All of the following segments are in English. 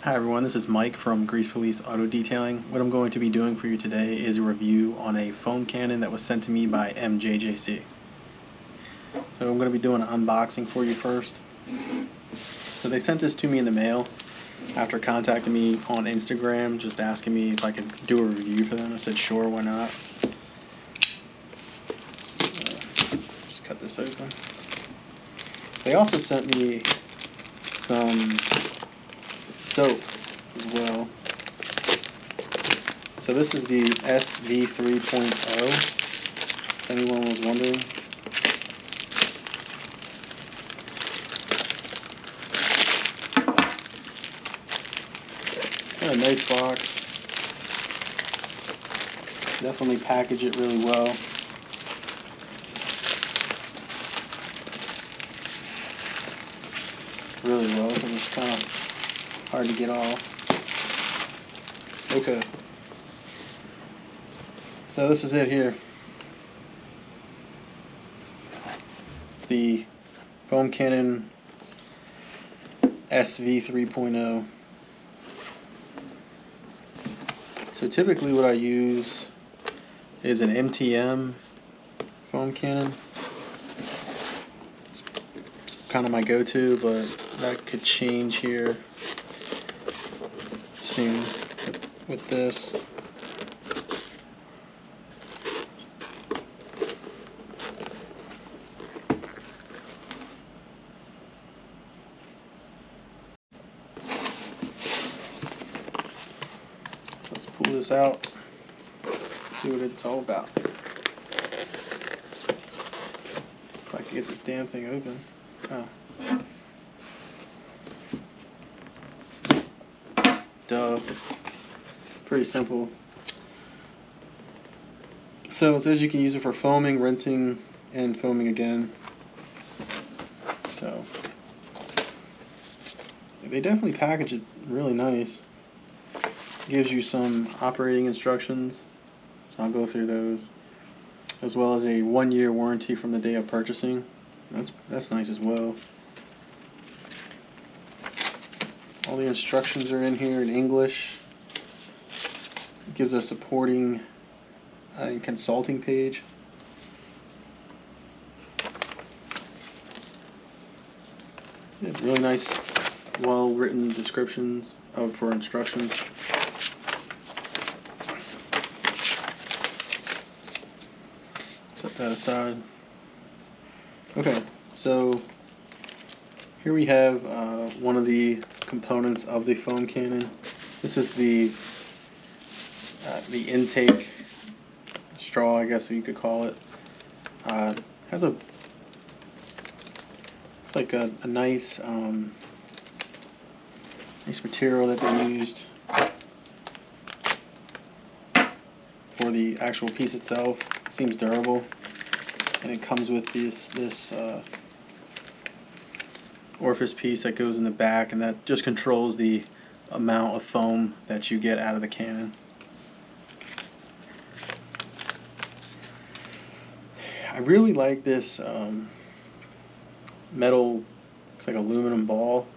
Hi everyone, this is Mike from Grease Police Auto Detailing. What I'm going to be doing for you today is a review on a foam cannon that was sent to me by MJJC. So I'm going to be doing an unboxing for you first. So they sent this to me in the mail after contacting me on Instagram, just asking me if I could do a review for them. I said sure, why not. So, just cut this open. They also sent me some soap as well. So this is the V3.0, if anyone was wondering. It's got a nice box. Definitely package it really well. Really well, because it's kind of hard to get off. Okay. So this is it here. It's the foam cannon SV3.0. So typically what I use is an MTM foam cannon. It's kind of my go-to, but that could change here soon with this. Let's pull this out, see what it's all about. If I can get this damn thing open. Oh. Duh. Pretty simple. So it says you can use it for foaming, rinsing, and foaming again. So they definitely package it really nice. Gives you some operating instructions, so I'll go through those, as well as a 1-year warranty from the day of purchasing. That's nice as well. All the instructions are in here in English. It gives a supporting consulting page. Yeah, really nice, well-written descriptions for instructions. Set that aside. Okay, so here we have one of the components of the foam cannon. This is the intake straw, I guess you could call it. Has a it's like a nice nice material that they used for the actual piece itself. It seems durable, and it comes with this orifice piece that goes in the back, and that just controls the amount of foam that you get out of the cannon. I really like this metal, it's like aluminum ball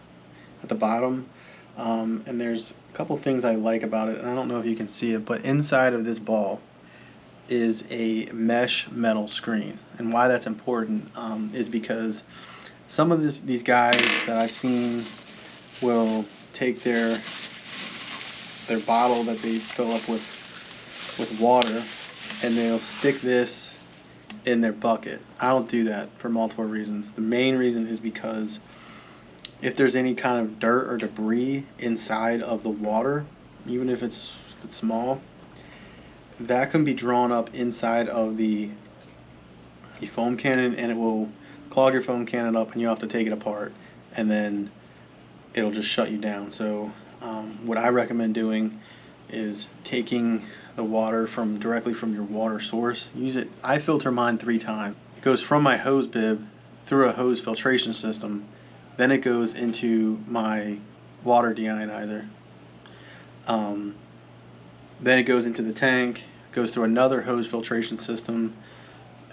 at the bottom, and there's a couple things I like about it, and I don't know if you can see it, but inside of this ball is a mesh metal screen. And why that's important is because some of these guys that I've seen will take their bottle that they fill up with water, and they'll stick this in their bucket. I don't do that for multiple reasons. The main reason is because if there's any kind of dirt or debris inside of the water, even if it's small, that can be drawn up inside of the foam cannon, and it will clog your foam cannon up, and you have to take it apart, and then it'll just shut you down. So what I recommend doing is taking the water directly from your water source. Use it. I filter mine 3 times. It goes from my hose bib through a hose filtration system, then it goes into my water deionizer. Then it goes into the tank, goes through another hose filtration system,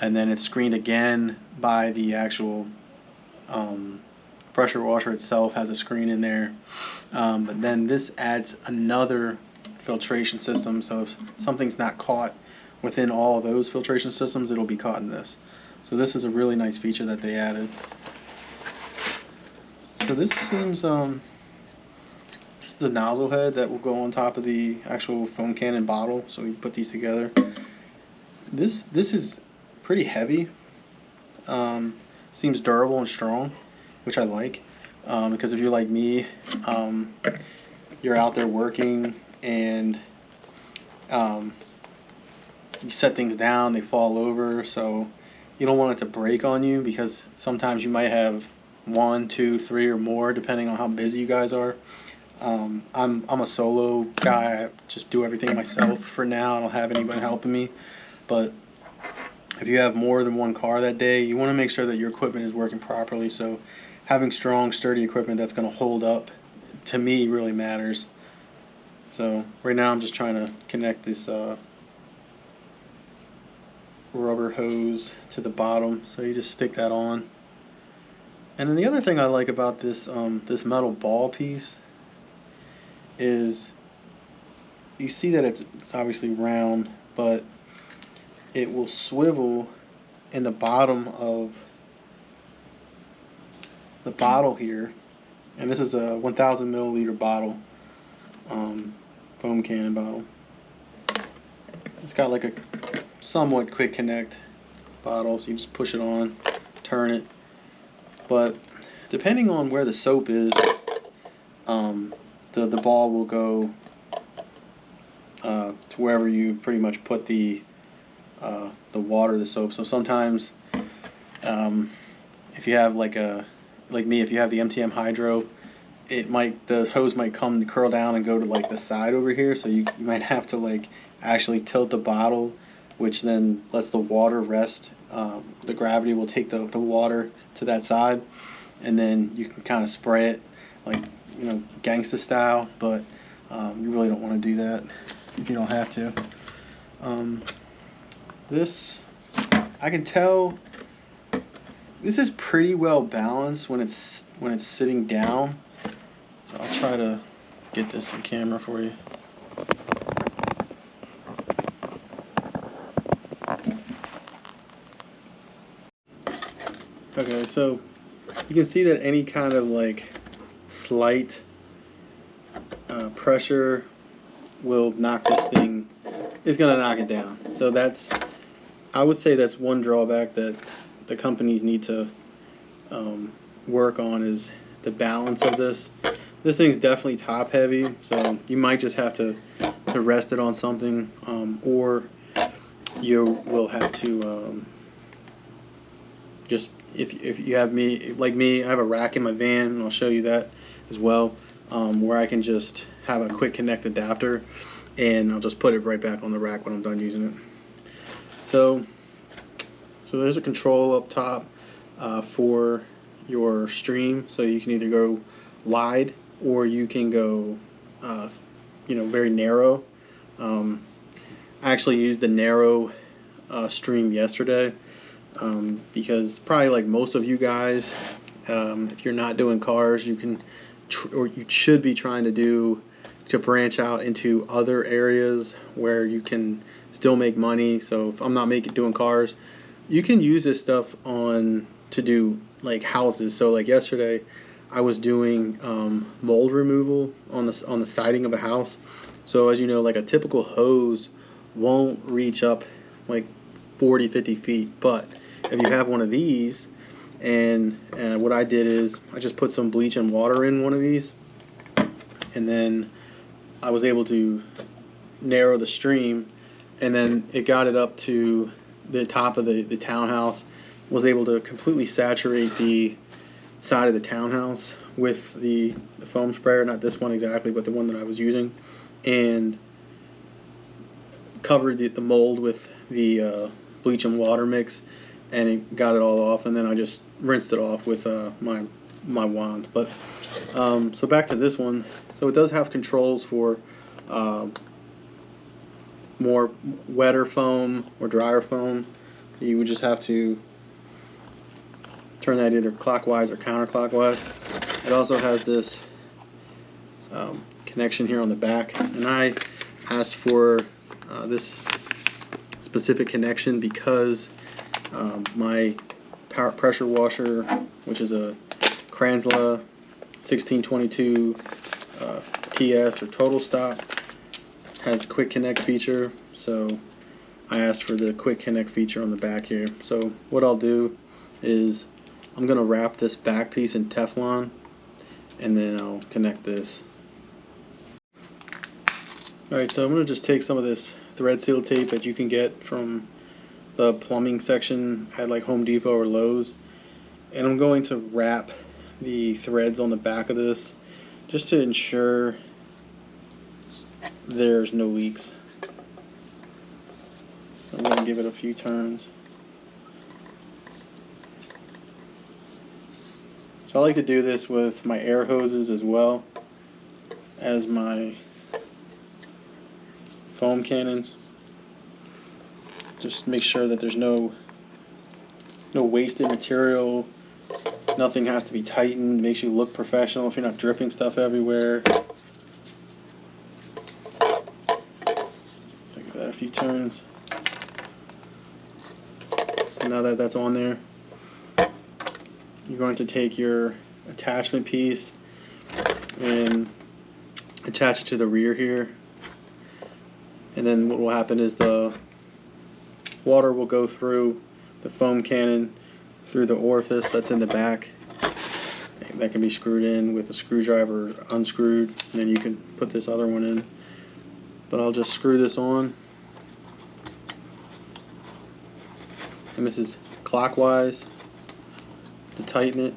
and then it's screened again by the actual pressure washer itself has a screen in there, but then this adds another filtration system, so if something's not caught within all of those filtration systems, it'll be caught in this. So this is a really nice feature that they added. So this seems it's the nozzle head that will go on top of the actual foam cannon bottle, so you put these together. This is pretty heavy. Seems durable and strong, which I like, because if you're like me, you're out there working and you set things down, they fall over, so you don't want it to break on you, because sometimes you might have 1, 2, 3 or more depending on how busy you guys are. I'm a solo guy. I just do everything myself for now. I don't have anybody helping me, but if you have more than one car that day, you want to make sure that your equipment is working properly. So having strong, sturdy equipment that's going to hold up, to me, really matters. So right now I'm just trying to connect this rubber hose to the bottom, so you just stick that on. And then the other thing I like about this this metal ball piece is you see that it's obviously round, but it will swivel in the bottom of the bottle here, and this is a 1,000 milliliter bottle, foam cannon bottle. It's got like a somewhat quick connect bottle, so you just push it on, turn it. But depending on where the soap is, the ball will go to wherever you pretty much put the water, the soap. So sometimes, if you have like me, if you have the MTM Hydro, the hose might come to curl down and go to like the side over here. So you might have to like actually tilt the bottle, which then lets the water rest. The gravity will take the water to that side, and then you can kind of spray it like, you know, gangsta style, but you really don't want to do that if you don't have to. This, I can tell this is pretty well balanced when it's sitting down. So I'll try to get this in camera for you. Okay, so you can see that any kind of like slight pressure will knock this thing, is gonna knock it down. So that's, I would say that's one drawback that the companies need to work on, is the balance of this. This thing's definitely top heavy, so you might just have to rest it on something, or you will have to just, if you have like me, I have a rack in my van, and I'll show you that as well, where I can just have a quick connect adapter, and I'll just put it right back on the rack when I'm done using it. So there's a control up top for your stream, so you can either go wide or you can go you know, very narrow. I actually used the narrow stream yesterday, because probably like most of you guys, if you're not doing cars, you can or you should be trying to branch out into other areas where you can still make money. So if I'm not doing cars, you can use this stuff to do like houses. So like yesterday I was doing mold removal on the siding of a house. So as you know, like a typical hose won't reach up like 40-50 feet, but if you have one of these, and what I did is I just put some bleach and water in one of these, and then I was able to narrow the stream, and then it got it up to the top of the townhouse, was able to completely saturate the side of the townhouse with the foam sprayer, not this one exactly, but the one that I was using, and covered the mold with the bleach and water mix, and it got it all off, and then I just rinsed it off with my wand. But so back to this one. So it does have controls for more wetter foam or drier foam. So you would just have to turn that either clockwise or counterclockwise. It also has this connection here on the back, and I asked for this specific connection because my pressure washer, which is a Kranzla 1622 TS or total stop, has a quick connect feature, so I asked for the quick connect feature on the back here. So what I'll do is I'm going to wrap this back piece in Teflon, and then I'll connect this. Alright, so I'm going to just take some of this thread seal tape that you can get from the plumbing section at like Home Depot or Lowe's, and I'm going to wrap the threads on the back of this just to ensure there's no leaks. I'm going to give it a few turns. So I like to do this with my air hoses as well as my foam cannons. Just make sure that there's no wasted material. Nothing has to be tightened. Makes you look professional if you're not dripping stuff everywhere. So give that a few turns. So now that that's on there, you're going to take your attachment piece and attach it to the rear here. And then what will happen is the water will go through the foam cannon through the orifice that's in the back. And that can be screwed in with a screwdriver, unscrewed, and then you can put this other one in. But I'll just screw this on. And this is clockwise to tighten it.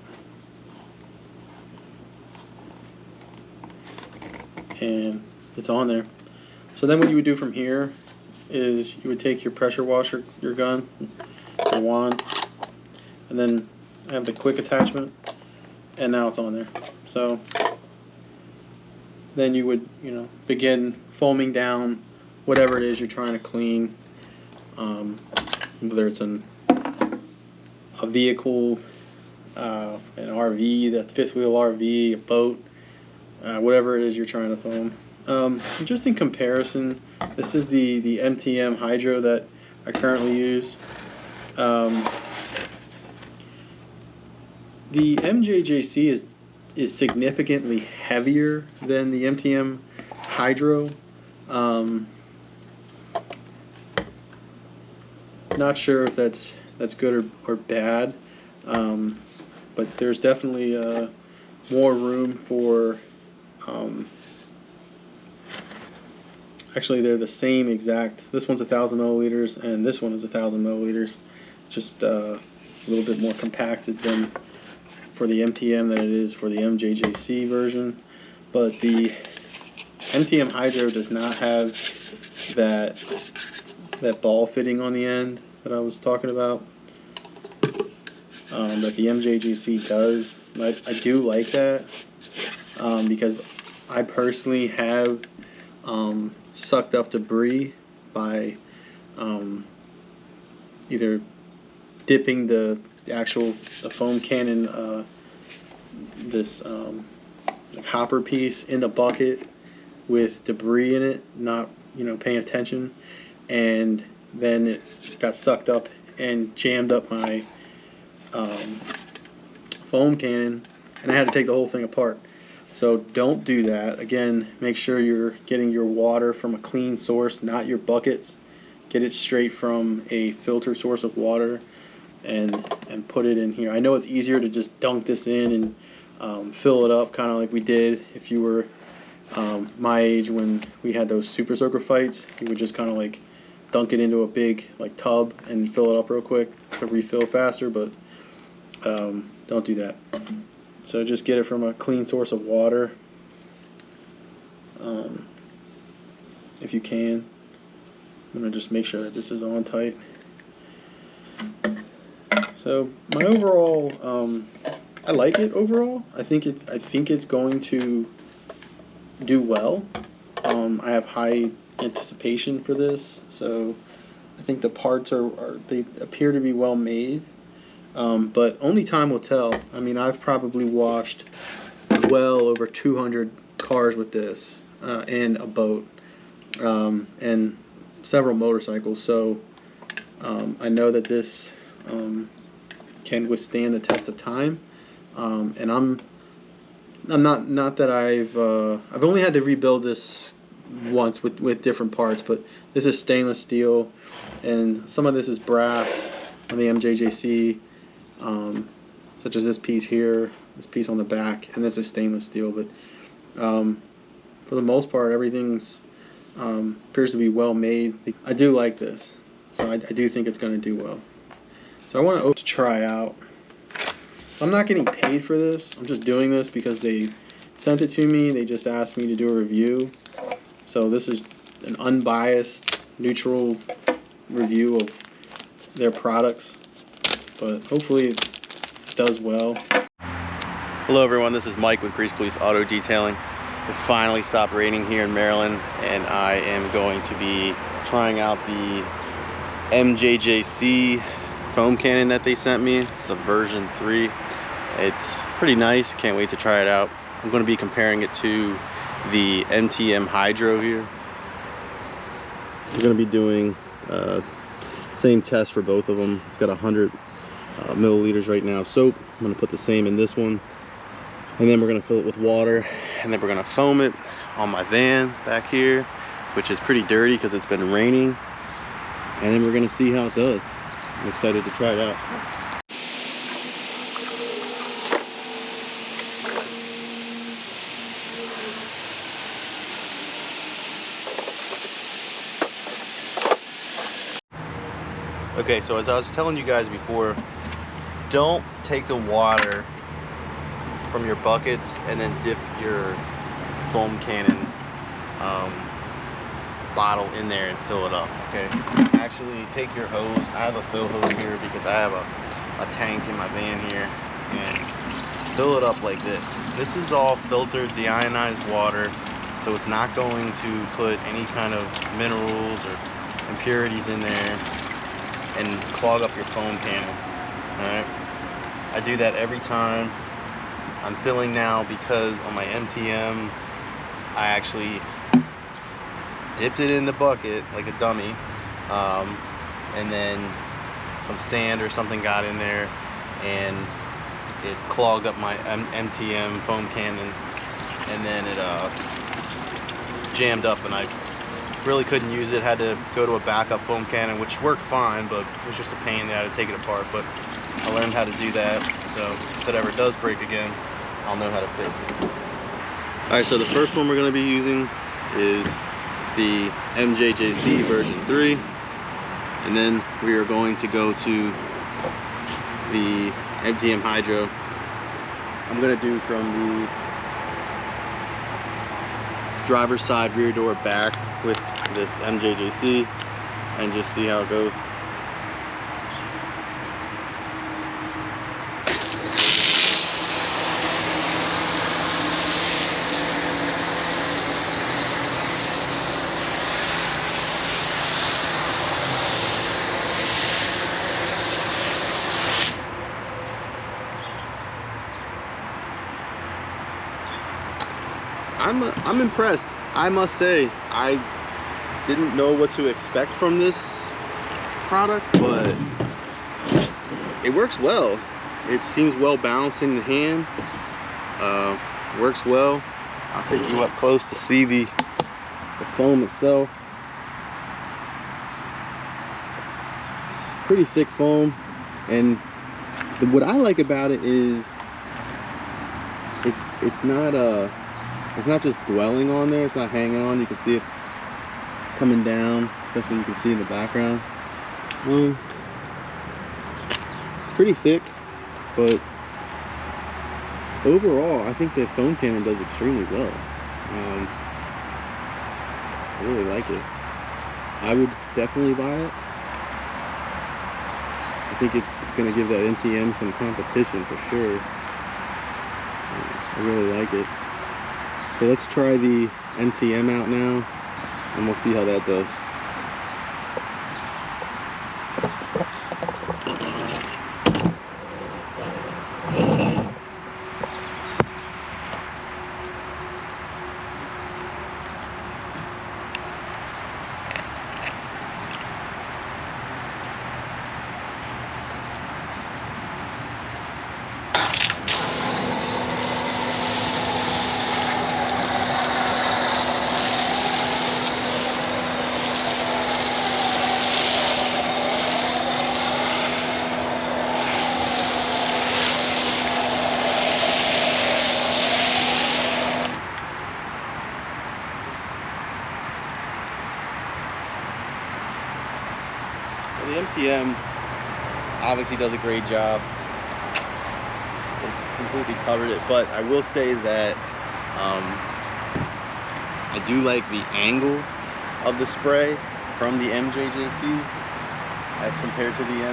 And it's on there. So then what you would do from here is you would take your pressure washer, your gun, your wand, and then I have the quick attachment, and now it's on there. So then you would, begin foaming down whatever it is you're trying to clean, whether it's a vehicle, an RV, the fifth wheel RV, a boat, whatever it is you're trying to foam. Just in comparison, this is the MTM Hydro that I currently use. The MJJC is significantly heavier than the MTM Hydro. Not sure if that's good or bad, but there's definitely more room for. Actually, they're the same exact. This one's 1,000 milliliters, and this one is 1,000 milliliters. Just a little bit more compacted than for the MTM than it is for the MJJC version. But the MTM Hydro does not have that ball fitting on the end that I was talking about. That the MJJC does. I do like that because I personally have sucked up debris by either dipping the foam cannon, this hopper piece in the bucket with debris in it, not paying attention, and then it got sucked up and jammed up my foam cannon, and I had to take the whole thing apart. So don't do that. Again, make sure you're getting your water from a clean source, not your buckets. Get it straight from a filtered source of water and put it in here. I know it's easier to just dunk this in and fill it up, kind of like we did if you were my age when we had those super soaker fights. You would just kind of like dunk it into a big tub and fill it up real quick to refill faster, but don't do that. So just get it from a clean source of water, if you can. I'm going to just make sure that this is on tight. So my overall, I like it overall. I think it's going to do well. I have high anticipation for this, so I think the parts they appear to be well made. But only time will tell. I mean, I've probably washed well over 200 cars with this, and a boat, and several motorcycles. So I know that this can withstand the test of time. And I'm not that I've only had to rebuild this once with different parts, but this is stainless steel, and some of this is brass on the MJJC, such as this piece here, this piece on the back, and this is stainless steel. But for the most part, everything's appears to be well made. I do like this, so I do think it's going to do well. So I want to try out. I'm not getting paid for this. I'm just doing this because they sent it to me. They just asked me to do a review. So this is an unbiased, neutral review of their products. But hopefully it does well. Hello everyone, this is Mike with Grease Police Auto Detailing. It finally stopped raining here in Maryland, and I am going to be trying out the MJJC foam cannon that they sent me. It's the version 3. It's pretty nice. Can't wait to try it out. I'm going to be comparing it to the MTM Hydro here. So we're going to be doing same test for both of them. It's got 100 milliliters right now soap. I'm going to put the same in this one, and then we're going to fill it with water, and then we're going to foam it on my van back here, which is pretty dirty because it's been raining, and then we're going to see how it does. I'm excited to try it out. Okay, so as I was telling you guys before, don't take the water from your buckets and then dip your foam cannon bottle in there and fill it up. Okay, actually take your hose. I have a fill hose here because I have a tank in my van here, and fill it up like this. This is all filtered, deionized water, so it's not going to put any kind of minerals or impurities in there and clog up your foam cannon. Alright, I do that every time. I'm filling now because on my MTM I actually dipped it in the bucket like a dummy, and then some sand or something got in there and it clogged up my MTM foam cannon, and then it jammed up and I really couldn't use it. Had to go to a backup foam cannon, which worked fine, but it was just a pain. I had to take it apart, but I learned how to do that, so if it ever does break again, I'll know how to fix it. Alright, so the first one we're going to be using is the MJJC version 3, and then we are going to go to the MTM Hydro. I'm going to do from the driver's side rear door back with this MJJC and just see how it goes. I'm impressed. I must say, I didn't know what to expect from this product, but it works well. It seems well balanced in the hand. Works well. I'll take you up close to see the foam itself. It's pretty thick foam, and what I like about it is it's not just dwelling on there, it's not hanging on. You can see it's coming down, especially you can see in the background. It's pretty thick, but overall I think the foam cannon does extremely well. I really like it. I would definitely buy it. I think it's going to give that MTM some competition for sure. I really like it. So let's try the MTM out now, and we'll see how that does. the MTM obviously does a great job. It completely covered it, but I will say that I do like the angle of the spray from the MJJC as compared to the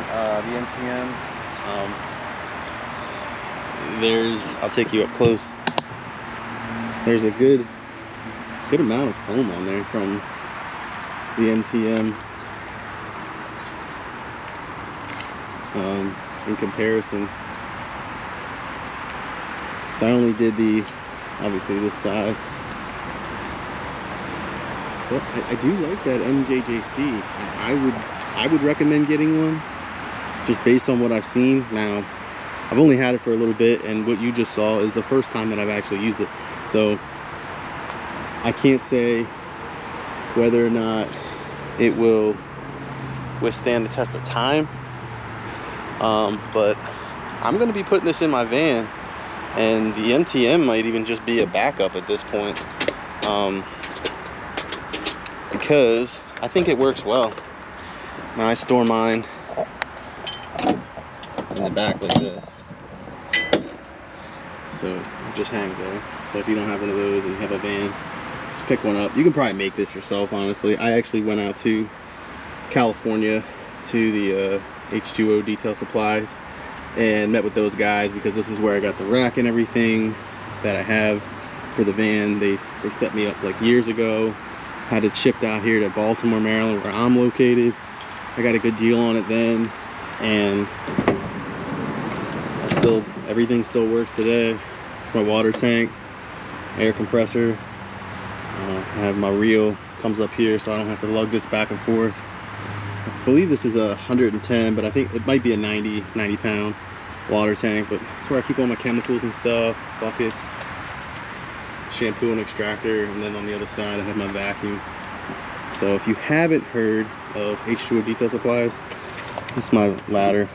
MTM. I'll take you up close. There's a good amount of foam on there from the MTM in comparison. So I only did obviously this side, but I do like that MJJC. I would recommend getting one just based on what I've seen. Now I've only had it for a little bit, and what you just saw is the first time that I've actually used it, so I can't say whether or not it will withstand the test of time, but I'm going to be putting this in my van, and the MTM might even just be a backup at this point, because I think it works well. Now I store mine in the back like this, so it just hangs there. So if you don't have one of those and you have a van, just pick one up. You can probably make this yourself, honestly. I actually went out to California to the H2O Detail Supplies and met with those guys, because this is where I got the rack and everything that I have for the van. They set me up like years ago, had it shipped out here to Baltimore, Maryland, where I'm located. I got a good deal on it then, and everything still works today. It's my water tank, air compressor. I have my reel, comes up here, so I don't have to lug this back and forth. I believe this is a 110, but I think it might be a 90 pound water tank, but it's where I keep all my chemicals and stuff, buckets, shampoo and extractor, and then on the other side I have my vacuum. So if you haven't heard of H2O Detail Supplies, this is my ladder.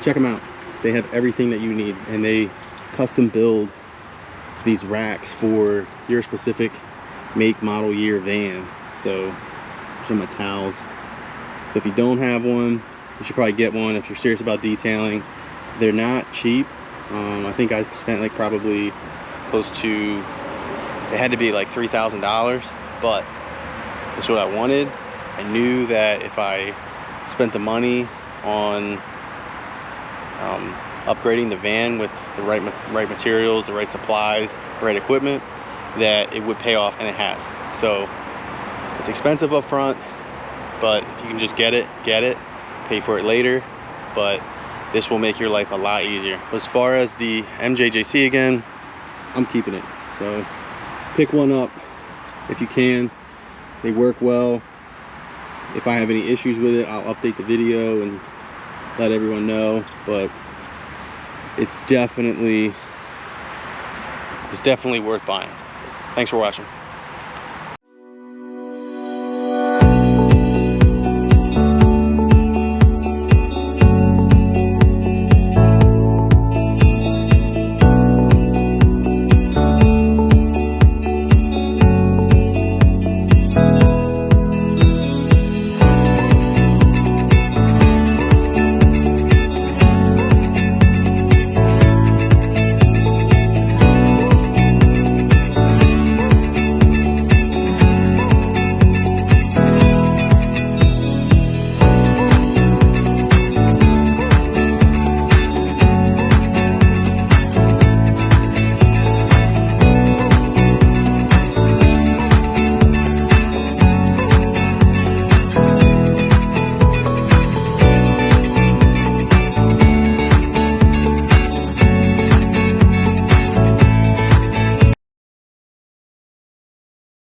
Check them out. They have everything that you need, and they custom build these racks for your specific make, model, year van. So these are my towels. So if you don't have one, you should probably get one if you're serious about detailing. They're not cheap. I think I spent like probably close to, it had to be like $3,000, but that's what I wanted. I knew that if I spent the money on upgrading the van with the right materials, the right supplies, the right equipment, that it would pay off, and it has. So it's expensive up front, but if you can just get it, pay for it later. But this will make your life a lot easier. As far as the MJJC, again, I'm keeping it. So pick one up if you can. They work well. If I have any issues with it, I'll update the video and let everyone know, but it's definitely worth buying. Thanks for watching.